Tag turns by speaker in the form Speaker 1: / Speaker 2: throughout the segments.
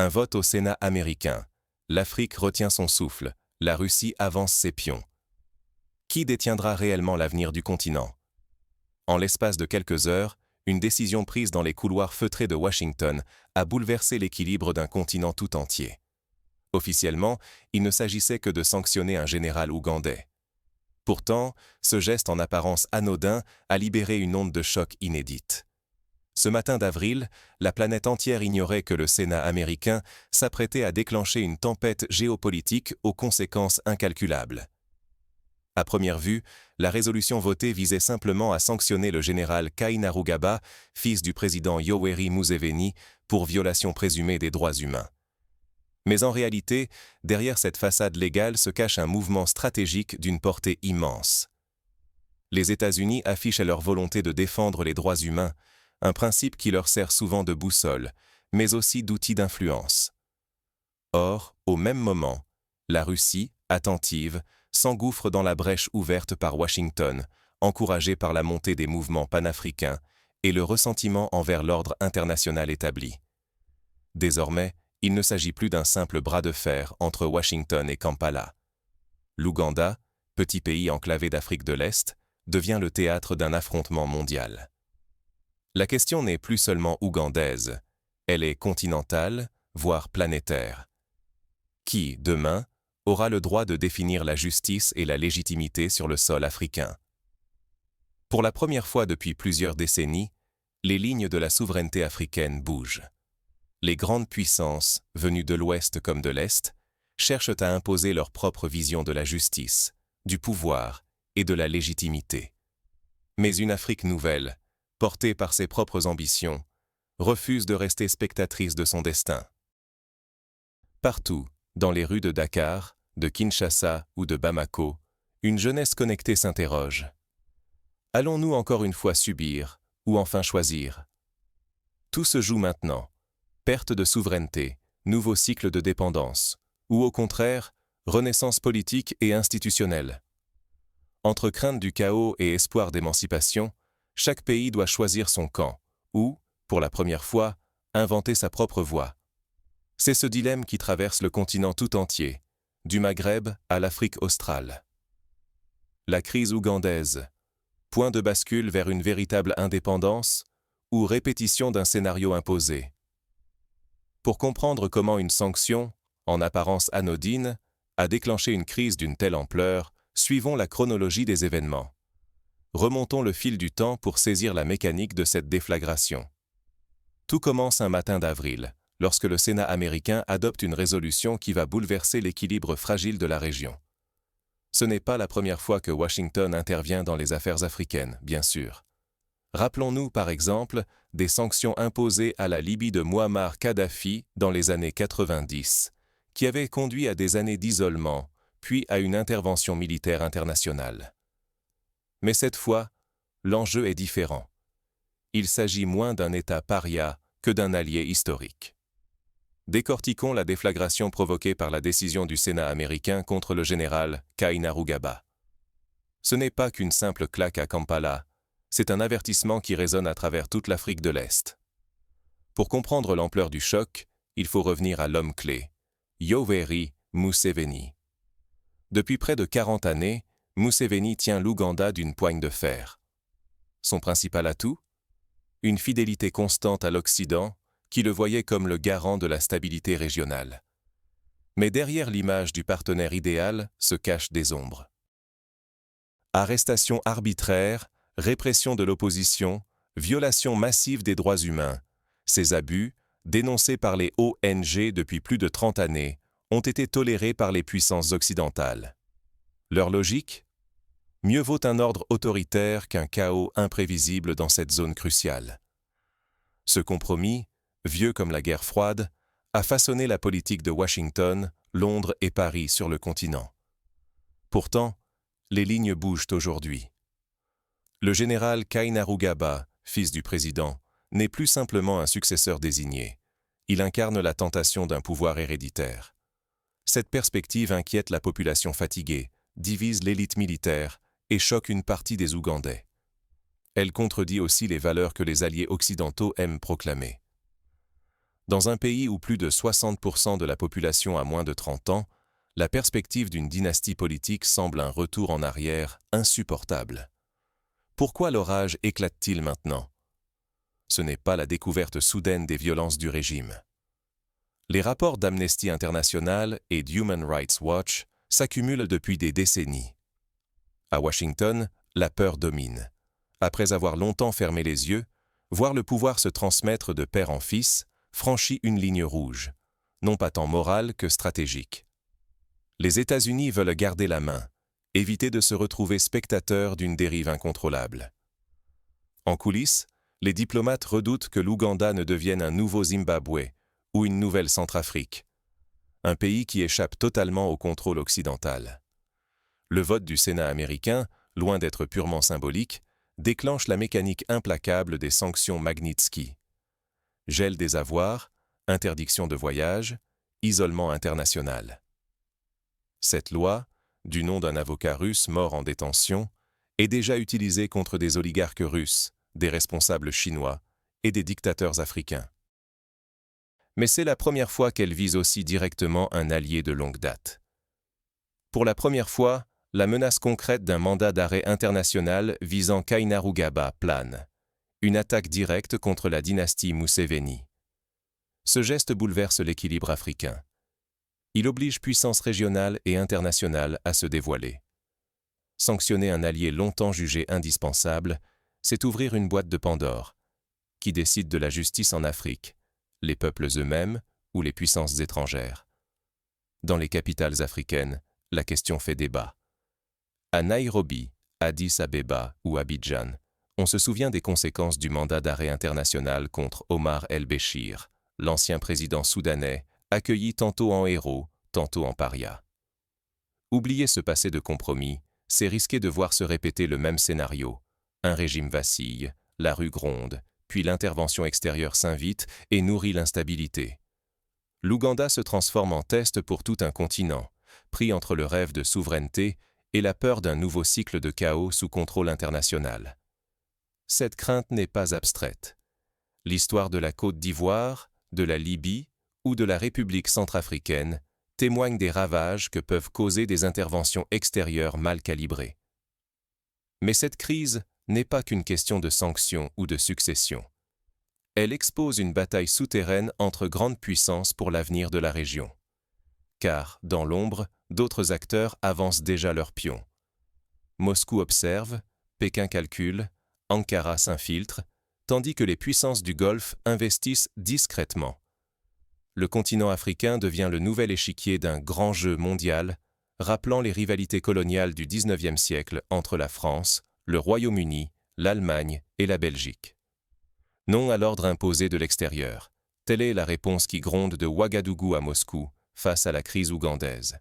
Speaker 1: Un vote au Sénat américain. L'Afrique retient son souffle, la Russie avance ses pions. Qui détiendra réellement l'avenir du continent? En l'espace de quelques heures, une décision prise dans les couloirs feutrés de Washington a bouleversé l'équilibre d'un continent tout entier. Officiellement, il ne s'agissait que de sanctionner un général ougandais. Pourtant, ce geste en apparence anodin a libéré une onde de choc inédite. Ce matin d'avril, la planète entière ignorait que le Sénat américain s'apprêtait à déclencher une tempête géopolitique aux conséquences incalculables. À première vue, la résolution votée visait simplement à sanctionner le général Kainerugaba, fils du président Yoweri Museveni, pour violation présumée des droits humains. Mais en réalité, derrière cette façade légale se cache un mouvement stratégique d'une portée immense. Les États-Unis affichent leur volonté de défendre les droits humains, un principe qui leur sert souvent de boussole, mais aussi d'outil d'influence. Or, au même moment, la Russie, attentive, s'engouffre dans la brèche ouverte par Washington, encouragée par la montée des mouvements panafricains et le ressentiment envers l'ordre international établi. Désormais, il ne s'agit plus d'un simple bras de fer entre Washington et Kampala. L'Ouganda, petit pays enclavé d'Afrique de l'Est, devient le théâtre d'un affrontement mondial. La question n'est plus seulement ougandaise, elle est continentale, voire planétaire. Qui, demain, aura le droit de définir la justice et la légitimité sur le sol africain? Pour la première fois depuis plusieurs décennies, les lignes de la souveraineté africaine bougent. Les grandes puissances, venues de l'Ouest comme de l'Est, cherchent à imposer leur propre vision de la justice, du pouvoir et de la légitimité. Mais une Afrique nouvelle, portée par ses propres ambitions, refuse de rester spectatrice de son destin. Partout, dans les rues de Dakar, de Kinshasa ou de Bamako, une jeunesse connectée s'interroge. Allons-nous encore une fois subir, ou enfin choisir? Tout se joue maintenant. Perte de souveraineté, nouveau cycle de dépendance, ou au contraire, renaissance politique et institutionnelle. Entre crainte du chaos et espoir d'émancipation, chaque pays doit choisir son camp, ou, pour la première fois, inventer sa propre voie. C'est ce dilemme qui traverse le continent tout entier, du Maghreb à l'Afrique australe. La crise ougandaise, point de bascule vers une véritable indépendance, ou répétition d'un scénario imposé. Pour comprendre comment une sanction, en apparence anodine, a déclenché une crise d'une telle ampleur, suivons la chronologie des événements. Remontons le fil du temps pour saisir la mécanique de cette déflagration. Tout commence un matin d'avril, lorsque le Sénat américain adopte une résolution qui va bouleverser l'équilibre fragile de la région. Ce n'est pas la première fois que Washington intervient dans les affaires africaines, bien sûr. Rappelons-nous par exemple des sanctions imposées à la Libye de Mouammar Kadhafi dans les années 90, qui avaient conduit à des années d'isolement, puis à une intervention militaire internationale. Mais cette fois, l'enjeu est différent. Il s'agit moins d'un État paria que d'un allié historique. Décortiquons la déflagration provoquée par la décision du Sénat américain contre le général Kainerugaba. Ce n'est pas qu'une simple claque à Kampala, c'est un avertissement qui résonne à travers toute l'Afrique de l'Est. Pour comprendre l'ampleur du choc, il faut revenir à l'homme clé, Yoweri Museveni. Depuis près de 40 années, Museveni tient l'Ouganda d'une poigne de fer. Son principal atout? Une fidélité constante à l'Occident, qui le voyait comme le garant de la stabilité régionale. Mais derrière l'image du partenaire idéal se cachent des ombres. Arrestations arbitraires, répression de l'opposition, violation massive des droits humains. Ces abus, dénoncés par les ONG depuis plus de 30 années, ont été tolérés par les puissances occidentales. Leur logique? Mieux vaut un ordre autoritaire qu'un chaos imprévisible dans cette zone cruciale. Ce compromis, vieux comme la guerre froide, a façonné la politique de Washington, Londres et Paris sur le continent. Pourtant, les lignes bougent aujourd'hui. Le général Kainerugaba, fils du président, n'est plus simplement un successeur désigné. Il incarne la tentation d'un pouvoir héréditaire. Cette perspective inquiète la population fatiguée, divise l'élite militaire et choque une partie des Ougandais. Elle contredit aussi les valeurs que les alliés occidentaux aiment proclamer. Dans un pays où plus de 60% de la population a moins de 30 ans, la perspective d'une dynastie politique semble un retour en arrière insupportable. Pourquoi l'orage éclate-t-il maintenant? Ce n'est pas la découverte soudaine des violences du régime. Les rapports d'Amnesty International et d'Human Rights Watch s'accumulent depuis des décennies. À Washington, la peur domine. Après avoir longtemps fermé les yeux, voir le pouvoir se transmettre de père en fils franchit une ligne rouge, non pas tant morale que stratégique. Les États-Unis veulent garder la main, éviter de se retrouver spectateurs d'une dérive incontrôlable. En coulisses, les diplomates redoutent que l'Ouganda ne devienne un nouveau Zimbabwe ou une nouvelle Centrafrique, un pays qui échappe totalement au contrôle occidental. Le vote du Sénat américain, loin d'être purement symbolique, déclenche la mécanique implacable des sanctions Magnitsky. Gel des avoirs, interdiction de voyage, isolement international. Cette loi, du nom d'un avocat russe mort en détention, est déjà utilisée contre des oligarques russes, des responsables chinois et des dictateurs africains. Mais c'est la première fois qu'elle vise aussi directement un allié de longue date. Pour la première fois, la menace concrète d'un mandat d'arrêt international visant Kainerugaba plane, une attaque directe contre la dynastie Museveni. Ce geste bouleverse l'équilibre africain. Il oblige puissances régionales et internationales à se dévoiler. Sanctionner un allié longtemps jugé indispensable, c'est ouvrir une boîte de Pandore. Qui décide de la justice en Afrique? Les peuples eux-mêmes ou les puissances étrangères? Dans les capitales africaines, la question fait débat. À Nairobi, Addis Abeba ou Abidjan, on se souvient des conséquences du mandat d'arrêt international contre Omar el-Béchir, l'ancien président soudanais, accueilli tantôt en héros, tantôt en paria. Oublier ce passé de compromis, c'est risquer de voir se répéter le même scénario. Un régime vacille, la rue gronde, puis l'intervention extérieure s'invite et nourrit l'instabilité. L'Ouganda se transforme en test pour tout un continent, pris entre le rêve de souveraineté et la peur d'un nouveau cycle de chaos sous contrôle international. Cette crainte n'est pas abstraite. L'histoire de la Côte d'Ivoire, de la Libye ou de la République centrafricaine témoigne des ravages que peuvent causer des interventions extérieures mal calibrées. Mais cette crise n'est pas qu'une question de sanctions ou de succession. Elle expose une bataille souterraine entre grandes puissances pour l'avenir de la région. Car, dans l'ombre, d'autres acteurs avancent déjà leurs pions. Moscou observe, Pékin calcule, Ankara s'infiltre, tandis que les puissances du Golfe investissent discrètement. Le continent africain devient le nouvel échiquier d'un grand jeu mondial, rappelant les rivalités coloniales du XIXe siècle entre la France, le Royaume-Uni, l'Allemagne et la Belgique. Non à l'ordre imposé de l'extérieur. Telle est la réponse qui gronde de Ouagadougou à Moscou face à la crise ougandaise.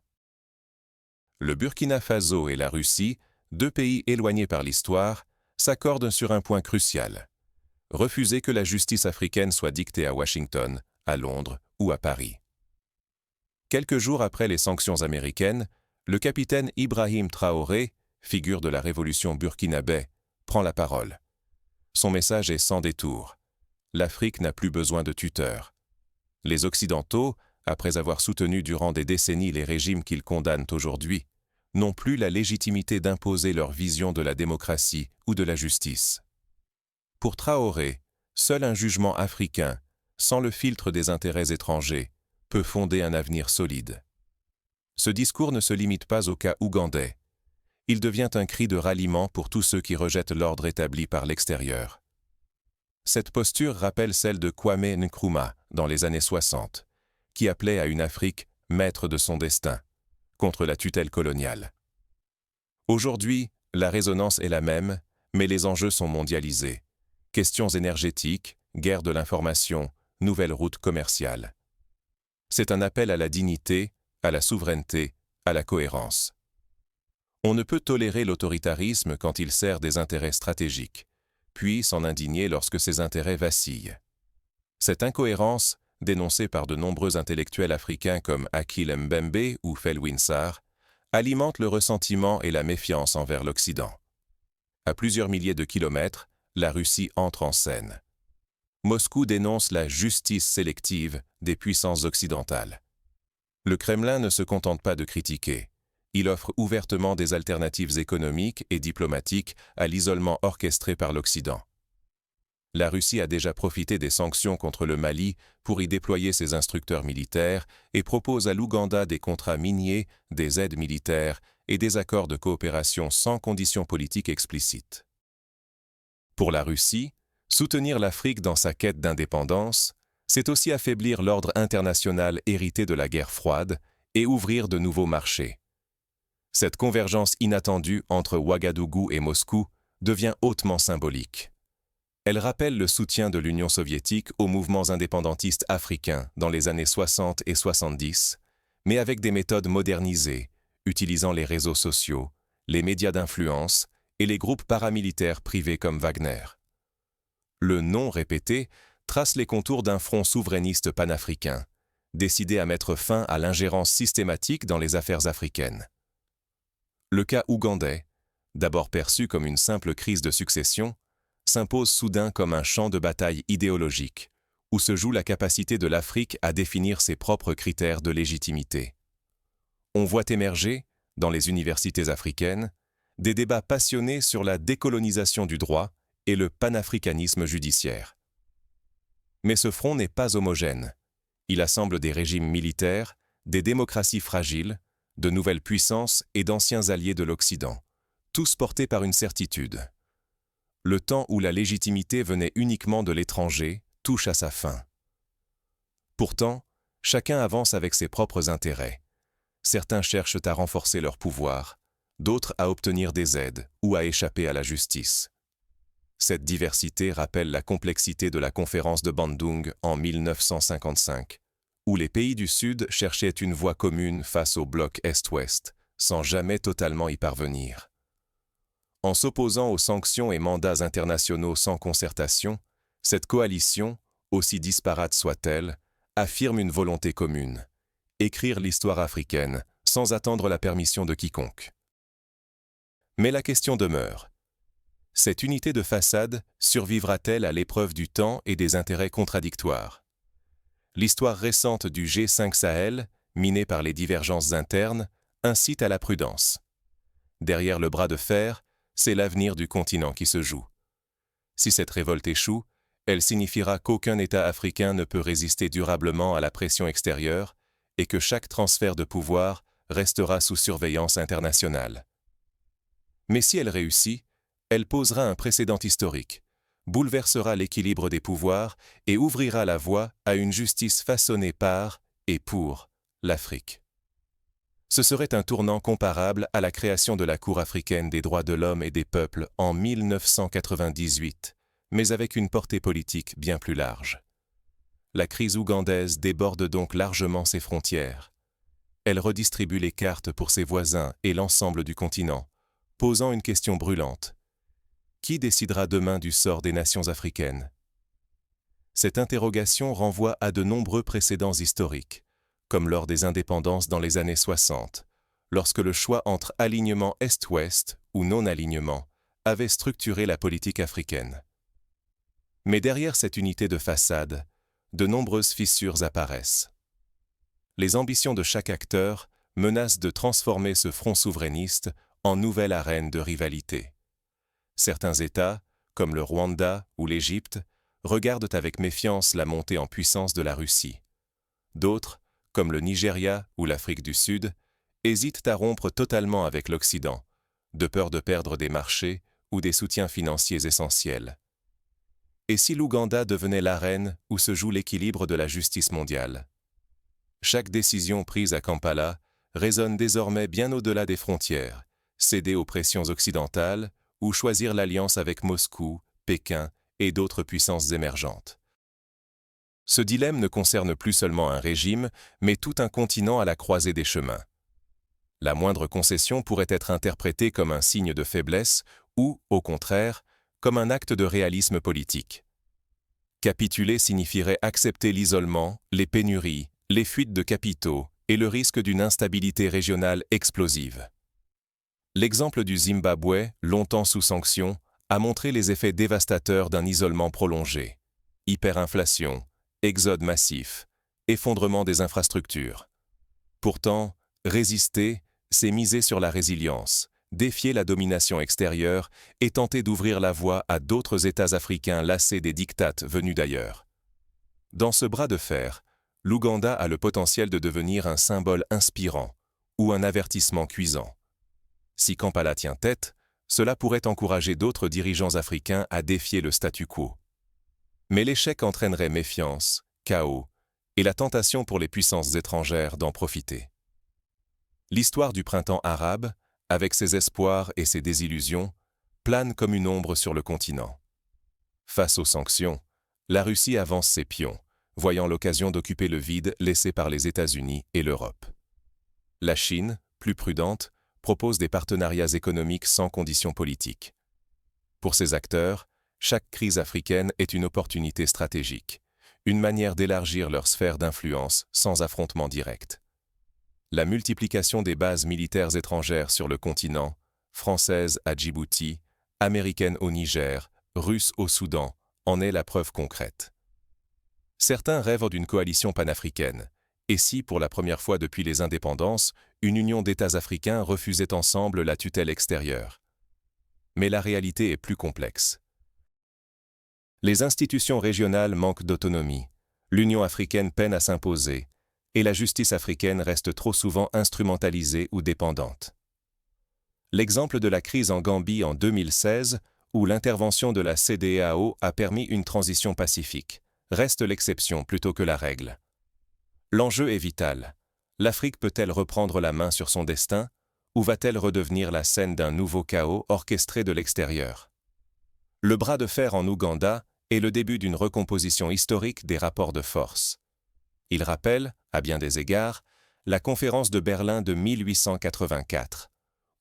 Speaker 1: Le Burkina Faso et la Russie, deux pays éloignés par l'histoire, s'accordent sur un point crucial. Refuser que la justice africaine soit dictée à Washington, à Londres ou à Paris. Quelques jours après les sanctions américaines, le capitaine Ibrahim Traoré, figure de la révolution burkinabé, prend la parole. Son message est sans détour. L'Afrique n'a plus besoin de tuteurs. Les Occidentaux, après avoir soutenu durant des décennies les régimes qu'ils condamnent aujourd'hui, n'ont plus la légitimité d'imposer leur vision de la démocratie ou de la justice. Pour Traoré, seul un jugement africain, sans le filtre des intérêts étrangers, peut fonder un avenir solide. Ce discours ne se limite pas au cas ougandais. Il devient un cri de ralliement pour tous ceux qui rejettent l'ordre établi par l'extérieur. Cette posture rappelle celle de Kwame Nkrumah dans les années 60, qui appelait à une Afrique maître de son destin, contre la tutelle coloniale. Aujourd'hui, la résonance est la même, mais les enjeux sont mondialisés. Questions énergétiques, guerre de l'information, nouvelles routes commerciales. C'est un appel à la dignité, à la souveraineté, à la cohérence. On ne peut tolérer l'autoritarisme quand il sert des intérêts stratégiques, puis s'en indigner lorsque ces intérêts vacillent. Cette incohérence, dénoncée par de nombreux intellectuels africains comme Akil Mbembe ou Felwine Sarr, alimente le ressentiment et la méfiance envers l'Occident. À plusieurs milliers de kilomètres, la Russie entre en scène. Moscou dénonce la justice sélective des puissances occidentales. Le Kremlin ne se contente pas de critiquer. Il offre ouvertement des alternatives économiques et diplomatiques à l'isolement orchestré par l'Occident. La Russie a déjà profité des sanctions contre le Mali pour y déployer ses instructeurs militaires et propose à l'Ouganda des contrats miniers, des aides militaires et des accords de coopération sans conditions politiques explicites. Pour la Russie, soutenir l'Afrique dans sa quête d'indépendance, c'est aussi affaiblir l'ordre international hérité de la guerre froide et ouvrir de nouveaux marchés. Cette convergence inattendue entre Ouagadougou et Moscou devient hautement symbolique. Elle rappelle le soutien de l'Union soviétique aux mouvements indépendantistes africains dans les années 60 et 70, mais avec des méthodes modernisées, utilisant les réseaux sociaux, les médias d'influence et les groupes paramilitaires privés comme Wagner. Le non répété trace les contours d'un front souverainiste panafricain, décidé à mettre fin à l'ingérence systématique dans les affaires africaines. Le cas ougandais, d'abord perçu comme une simple crise de succession, s'impose soudain comme un champ de bataille idéologique, où se joue la capacité de l'Afrique à définir ses propres critères de légitimité. On voit émerger, dans les universités africaines, des débats passionnés sur la décolonisation du droit et le panafricanisme judiciaire. Mais ce front n'est pas homogène. Il assemble des régimes militaires, des démocraties fragiles, de nouvelles puissances et d'anciens alliés de l'Occident, tous portés par une certitude. Le temps où la légitimité venait uniquement de l'étranger touche à sa fin. Pourtant, chacun avance avec ses propres intérêts. Certains cherchent à renforcer leur pouvoir, d'autres à obtenir des aides ou à échapper à la justice. Cette diversité rappelle la complexité de la conférence de Bandung en 1955, où les pays du Sud cherchaient une voie commune face au bloc Est-Ouest, sans jamais totalement y parvenir. En s'opposant aux sanctions et mandats internationaux sans concertation, cette coalition, aussi disparate soit-elle, affirme une volonté commune: écrire l'histoire africaine sans attendre la permission de quiconque. Mais la question demeure. Cette unité de façade survivra-t-elle à l'épreuve du temps et des intérêts contradictoires? L'histoire récente du G5 Sahel, minée par les divergences internes, incite à la prudence. Derrière le bras de fer, c'est l'avenir du continent qui se joue. Si cette révolte échoue, elle signifiera qu'aucun État africain ne peut résister durablement à la pression extérieure et que chaque transfert de pouvoir restera sous surveillance internationale. Mais si elle réussit, elle posera un précédent historique, bouleversera l'équilibre des pouvoirs et ouvrira la voie à une justice façonnée par et pour l'Afrique. Ce serait un tournant comparable à la création de la Cour africaine des droits de l'homme et des peuples en 1998, mais avec une portée politique bien plus large. La crise ougandaise déborde donc largement ses frontières. Elle redistribue les cartes pour ses voisins et l'ensemble du continent, posant une question brûlante. Qui décidera demain du sort des nations africaines? Cette interrogation renvoie à de nombreux précédents historiques, comme lors des indépendances dans les années 60, lorsque le choix entre alignement Est-Ouest ou non-alignement avait structuré la politique africaine. Mais derrière cette unité de façade, de nombreuses fissures apparaissent. Les ambitions de chaque acteur menacent de transformer ce front souverainiste en nouvelle arène de rivalité. Certains États, comme le Rwanda ou l'Égypte, regardent avec méfiance la montée en puissance de la Russie. D'autres, comme le Nigeria ou l'Afrique du Sud, hésitent à rompre totalement avec l'Occident, de peur de perdre des marchés ou des soutiens financiers essentiels. Et si l'Ouganda devenait l'arène où se joue l'équilibre de la justice mondiale? Chaque décision prise à Kampala résonne désormais bien au-delà des frontières, céder aux pressions occidentales ou choisir l'alliance avec Moscou, Pékin et d'autres puissances émergentes. Ce dilemme ne concerne plus seulement un régime, mais tout un continent à la croisée des chemins. La moindre concession pourrait être interprétée comme un signe de faiblesse ou, au contraire, comme un acte de réalisme politique. Capituler signifierait accepter l'isolement, les pénuries, les fuites de capitaux et le risque d'une instabilité régionale explosive. L'exemple du Zimbabwe, longtemps sous sanction, a montré les effets dévastateurs d'un isolement prolongé. Hyperinflation, exode massif, effondrement des infrastructures. Pourtant, résister, c'est miser sur la résilience, défier la domination extérieure et tenter d'ouvrir la voie à d'autres États africains lassés des diktats venus d'ailleurs. Dans ce bras de fer, l'Ouganda a le potentiel de devenir un symbole inspirant ou un avertissement cuisant. Si Kampala tient tête, cela pourrait encourager d'autres dirigeants africains à défier le statu quo. Mais l'échec entraînerait méfiance, chaos et la tentation pour les puissances étrangères d'en profiter. L'histoire du printemps arabe, avec ses espoirs et ses désillusions, plane comme une ombre sur le continent. Face aux sanctions, la Russie avance ses pions, voyant l'occasion d'occuper le vide laissé par les États-Unis et l'Europe. La Chine, plus prudente, propose des partenariats économiques sans conditions politiques. Pour ces acteurs, chaque crise africaine est une opportunité stratégique, une manière d'élargir leur sphère d'influence sans affrontement direct. La multiplication des bases militaires étrangères sur le continent, françaises à Djibouti, américaines au Niger, russes au Soudan, en est la preuve concrète. Certains rêvent d'une coalition panafricaine, et si, pour la première fois depuis les indépendances, une union d'États africains refusait ensemble la tutelle extérieure. Mais la réalité est plus complexe. Les institutions régionales manquent d'autonomie, l'Union africaine peine à s'imposer, et la justice africaine reste trop souvent instrumentalisée ou dépendante. L'exemple de la crise en Gambie en 2016, où l'intervention de la CEDEAO a permis une transition pacifique, reste l'exception plutôt que la règle. L'enjeu est vital. L'Afrique peut-elle reprendre la main sur son destin, ou va-t-elle redevenir la scène d'un nouveau chaos orchestré de l'extérieur? Le bras de fer en Ouganda est le début d'une recomposition historique des rapports de force. Il rappelle, à bien des égards, la conférence de Berlin de 1884,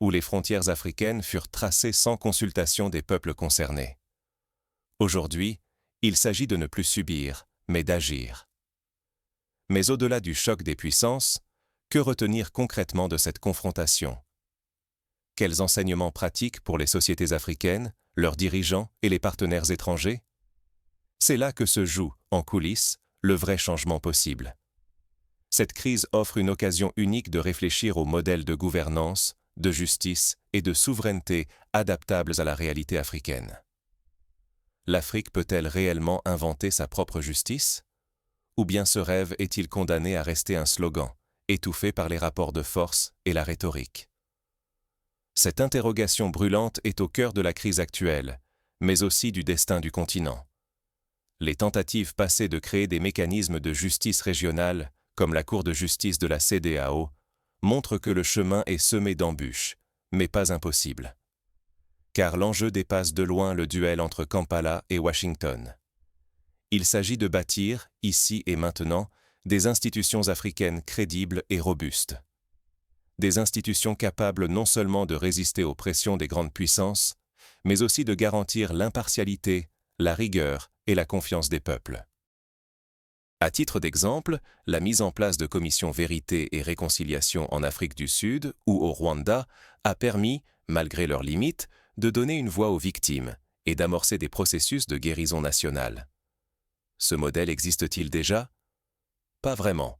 Speaker 1: où les frontières africaines furent tracées sans consultation des peuples concernés. Aujourd'hui, il s'agit de ne plus subir, mais d'agir. Mais au-delà du choc des puissances, que retenir concrètement de cette confrontation? Quels enseignements pratiques pour les sociétés africaines, leurs dirigeants et les partenaires étrangers? C'est là que se joue, en coulisses, le vrai changement possible. Cette crise offre une occasion unique de réfléchir aux modèles de gouvernance, de justice et de souveraineté adaptables à la réalité africaine. L'Afrique peut-elle réellement inventer sa propre justice? Ou bien ce rêve est-il condamné à rester un slogan, étouffé par les rapports de force et la rhétorique? Cette interrogation brûlante est au cœur de la crise actuelle, mais aussi du destin du continent. Les tentatives passées de créer des mécanismes de justice régionale, comme la Cour de justice de la CEDEAO, montrent que le chemin est semé d'embûches, mais pas impossible. Car l'enjeu dépasse de loin le duel entre Kampala et Washington. Il s'agit de bâtir, ici et maintenant, des institutions africaines crédibles et robustes. Des institutions capables non seulement de résister aux pressions des grandes puissances, mais aussi de garantir l'impartialité, la rigueur et la confiance des peuples. À titre d'exemple, la mise en place de commissions vérité et réconciliation en Afrique du Sud ou au Rwanda a permis, malgré leurs limites, de donner une voix aux victimes et d'amorcer des processus de guérison nationale. Ce modèle existe-t-il déjà? Pas vraiment.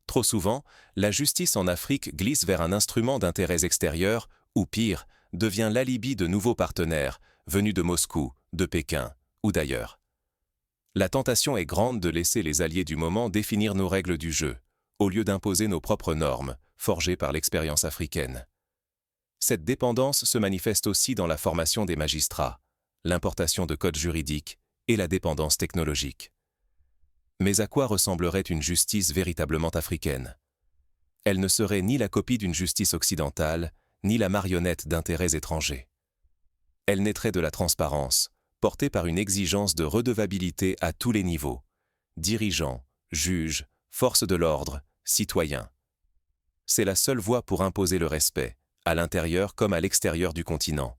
Speaker 1: Trop souvent, la justice en Afrique glisse vers un instrument d'intérêts extérieurs ou pire, devient l'alibi de nouveaux partenaires venus de Moscou, de Pékin ou d'ailleurs. La tentation est grande de laisser les alliés du moment définir nos règles du jeu, au lieu d'imposer nos propres normes, forgées par l'expérience africaine. Cette dépendance se manifeste aussi dans la formation des magistrats, l'importation de codes juridiques et la dépendance technologique. Mais à quoi ressemblerait une justice véritablement africaine? Elle ne serait ni la copie d'une justice occidentale, ni la marionnette d'intérêts étrangers. Elle naîtrait de la transparence, portée par une exigence de redevabilité à tous les niveaux, dirigeants, juges, forces de l'ordre, citoyens. C'est la seule voie pour imposer le respect, à l'intérieur comme à l'extérieur du continent.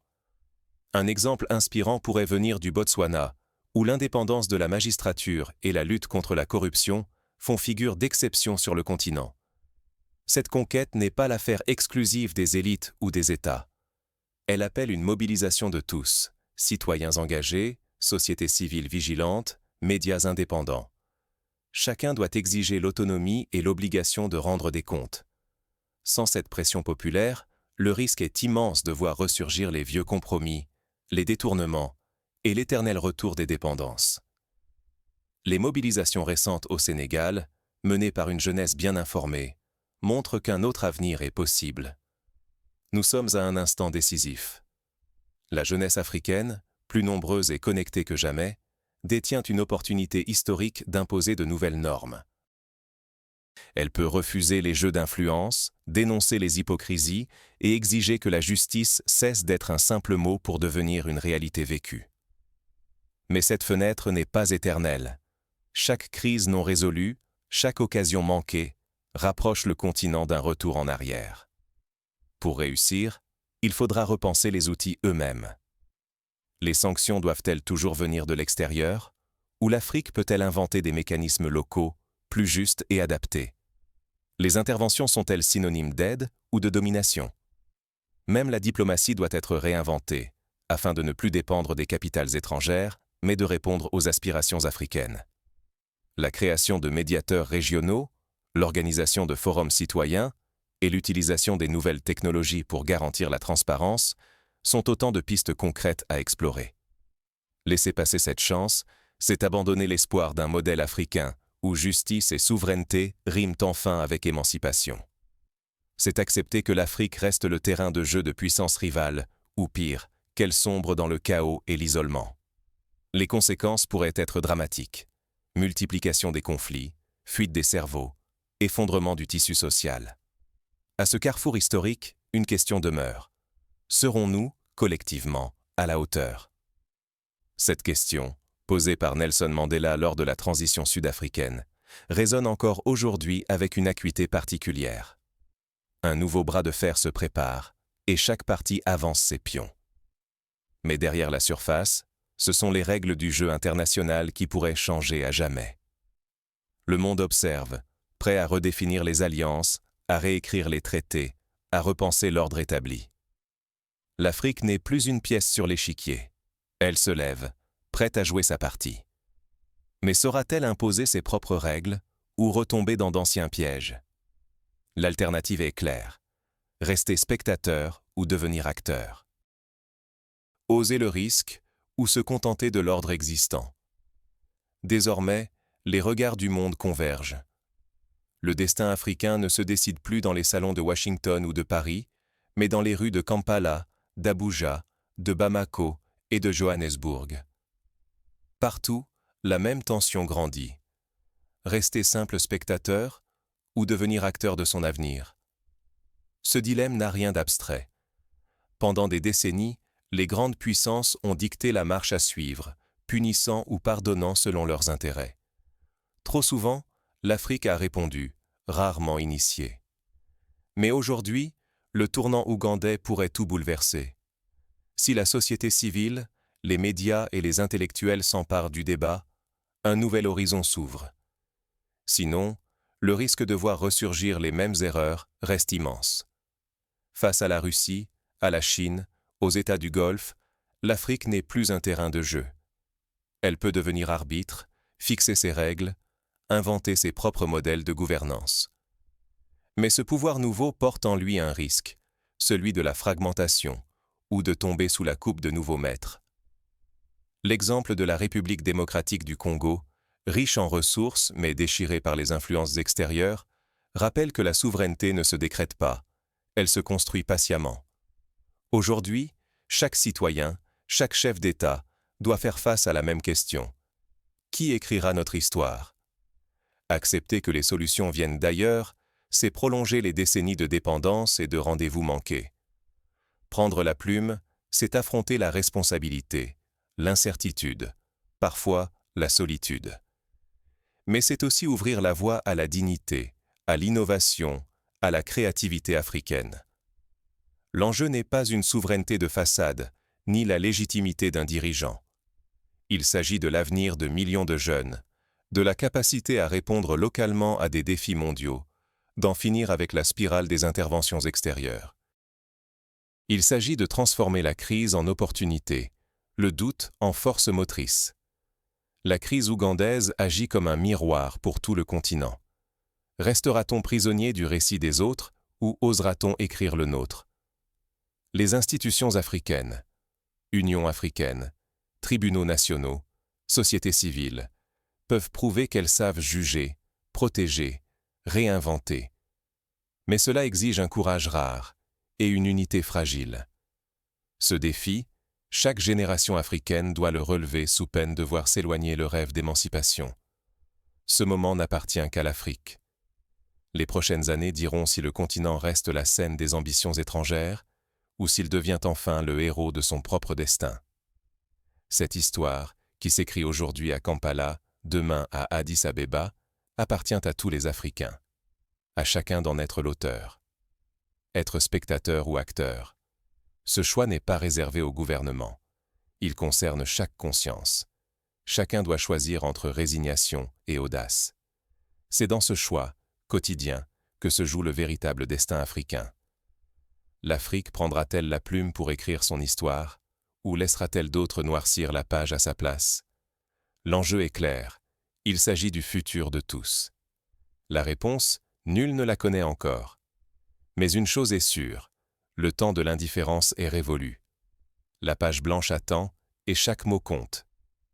Speaker 1: Un exemple inspirant pourrait venir du Botswana, où l'indépendance de la magistrature et la lutte contre la corruption font figure d'exception sur le continent. Cette conquête n'est pas l'affaire exclusive des élites ou des États. Elle appelle une mobilisation de tous, citoyens engagés, société civile vigilante, médias indépendants. Chacun doit exiger l'autonomie et l'obligation de rendre des comptes. Sans cette pression populaire, le risque est immense de voir ressurgir les vieux compromis, les détournements et l'éternel retour des dépendances. Les mobilisations récentes au Sénégal, menées par une jeunesse bien informée, montrent qu'un autre avenir est possible. Nous sommes à un instant décisif. La jeunesse africaine, plus nombreuse et connectée que jamais, détient une opportunité historique d'imposer de nouvelles normes. Elle peut refuser les jeux d'influence, dénoncer les hypocrisies et exiger que la justice cesse d'être un simple mot pour devenir une réalité vécue. Mais cette fenêtre n'est pas éternelle. Chaque crise non résolue, chaque occasion manquée, rapproche le continent d'un retour en arrière. Pour réussir, il faudra repenser les outils eux-mêmes. Les sanctions doivent-elles toujours venir de l'extérieur, ou l'Afrique peut-elle inventer des mécanismes locaux, plus justes et adaptés? Les interventions sont-elles synonymes d'aide ou de domination? Même la diplomatie doit être réinventée, afin de ne plus dépendre des capitales étrangères, mais de répondre aux aspirations africaines. La création de médiateurs régionaux, l'organisation de forums citoyens et l'utilisation des nouvelles technologies pour garantir la transparence sont autant de pistes concrètes à explorer. Laisser passer cette chance, c'est abandonner l'espoir d'un modèle africain où justice et souveraineté riment enfin avec émancipation. C'est accepter que l'Afrique reste le terrain de jeu de puissances rivales, ou pire, qu'elle sombre dans le chaos et l'isolement. Les conséquences pourraient être dramatiques. Multiplication des conflits, fuite des cerveaux, effondrement du tissu social. À ce carrefour historique, une question demeure. Serons-nous, collectivement, à la hauteur? Cette question, posée par Nelson Mandela lors de la transition sud-africaine, résonne encore aujourd'hui avec une acuité particulière. Un nouveau bras de fer se prépare, et chaque partie avance ses pions. Mais derrière la surface, ce sont les règles du jeu international qui pourraient changer à jamais. Le monde observe, prêt à redéfinir les alliances, à réécrire les traités, à repenser l'ordre établi. L'Afrique n'est plus une pièce sur l'échiquier. Elle se lève, prête à jouer sa partie. Mais saura-t-elle imposer ses propres règles ou retomber dans d'anciens pièges? L'alternative est claire. Rester spectateur ou devenir acteur. Oser le risque ou se contenter de l'ordre existant. Désormais, les regards du monde convergent. Le destin africain ne se décide plus dans les salons de Washington ou de Paris, mais dans les rues de Kampala, d'Abuja, de Bamako et de Johannesburg. Partout, la même tension grandit. Rester simple spectateur ou devenir acteur de son avenir? Ce dilemme n'a rien d'abstrait. Pendant des décennies, les grandes puissances ont dicté la marche à suivre, punissant ou pardonnant selon leurs intérêts. Trop souvent, l'Afrique a répondu, rarement initiée. Mais aujourd'hui, le tournant ougandais pourrait tout bouleverser. Si la société civile, les médias et les intellectuels s'emparent du débat, un nouvel horizon s'ouvre. Sinon, le risque de voir ressurgir les mêmes erreurs reste immense. Face à la Russie, à la Chine, aux États du Golfe, l'Afrique n'est plus un terrain de jeu. Elle peut devenir arbitre, fixer ses règles, inventer ses propres modèles de gouvernance. Mais ce pouvoir nouveau porte en lui un risque, celui de la fragmentation, ou de tomber sous la coupe de nouveaux maîtres. L'exemple de la République démocratique du Congo, riche en ressources mais déchirée par les influences extérieures, rappelle que la souveraineté ne se décrète pas, elle se construit patiemment. Aujourd'hui, chaque citoyen, chaque chef d'État doit faire face à la même question. Qui écrira notre histoire? Accepter que les solutions viennent d'ailleurs, c'est prolonger les décennies de dépendance et de rendez-vous manqués. Prendre la plume, c'est affronter la responsabilité, l'incertitude, parfois la solitude. Mais c'est aussi ouvrir la voie à la dignité, à l'innovation, à la créativité africaine. L'enjeu n'est pas une souveraineté de façade, ni la légitimité d'un dirigeant. Il s'agit de l'avenir de millions de jeunes, de la capacité à répondre localement à des défis mondiaux, d'en finir avec la spirale des interventions extérieures. Il s'agit de transformer la crise en opportunité, le doute en force motrice. La crise ougandaise agit comme un miroir pour tout le continent. Restera-t-on prisonnier du récit des autres ou osera-t-on écrire le nôtre? Les institutions africaines, Union africaine, tribunaux nationaux, sociétés civiles, peuvent prouver qu'elles savent juger, protéger, réinventer. Mais cela exige un courage rare et une unité fragile. Ce défi, chaque génération africaine doit le relever sous peine de voir s'éloigner le rêve d'émancipation. Ce moment n'appartient qu'à l'Afrique. Les prochaines années diront si le continent reste la scène des ambitions étrangères ou s'il devient enfin le héros de son propre destin. Cette histoire, qui s'écrit aujourd'hui à Kampala, demain à Addis Abeba, appartient à tous les Africains. À chacun d'en être l'auteur. Être spectateur ou acteur. Ce choix n'est pas réservé au gouvernement. Il concerne chaque conscience. Chacun doit choisir entre résignation et audace. C'est dans ce choix, quotidien, que se joue le véritable destin africain. L'Afrique prendra-t-elle la plume pour écrire son histoire, ou laissera-t-elle d'autres noircir la page à sa place? L'enjeu est clair. Il s'agit du futur de tous. La réponse, nul ne la connaît encore. Mais une chose est sûre, le temps de l'indifférence est révolu. La page blanche attend, et chaque mot compte.